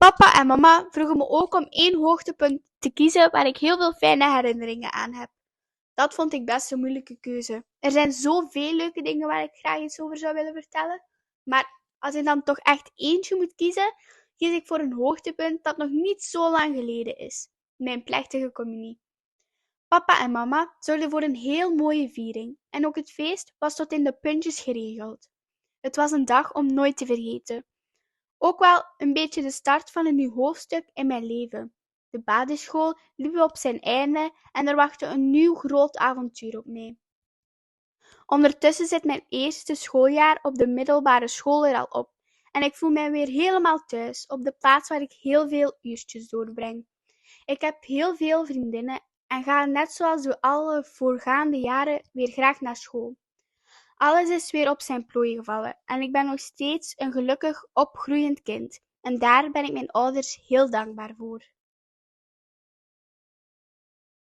Papa en mama vroegen me ook om één hoogtepunt te kiezen waar ik heel veel fijne herinneringen aan heb. Dat vond ik best een moeilijke keuze. Er zijn zoveel leuke dingen waar ik graag iets over zou willen vertellen, maar als ik dan toch echt eentje moet kiezen, kies ik voor een hoogtepunt dat nog niet zo lang geleden is: mijn plechtige communie. Papa en mama zorgden voor een heel mooie viering en ook het feest was tot in de puntjes geregeld. Het was een dag om nooit te vergeten. Ook wel een beetje de start van een nieuw hoofdstuk in mijn leven. De basisschool liep op zijn einde en er wachtte een nieuw groot avontuur op mij. Ondertussen zit mijn eerste schooljaar op de middelbare school er al op en ik voel mij weer helemaal thuis op de plaats waar ik heel veel uurtjes doorbreng. Ik heb heel veel vriendinnen en ga net zoals de alle voorgaande jaren weer graag naar school. Alles is weer op zijn plooi gevallen en ik ben nog steeds een gelukkig opgroeiend kind en daar ben ik mijn ouders heel dankbaar voor.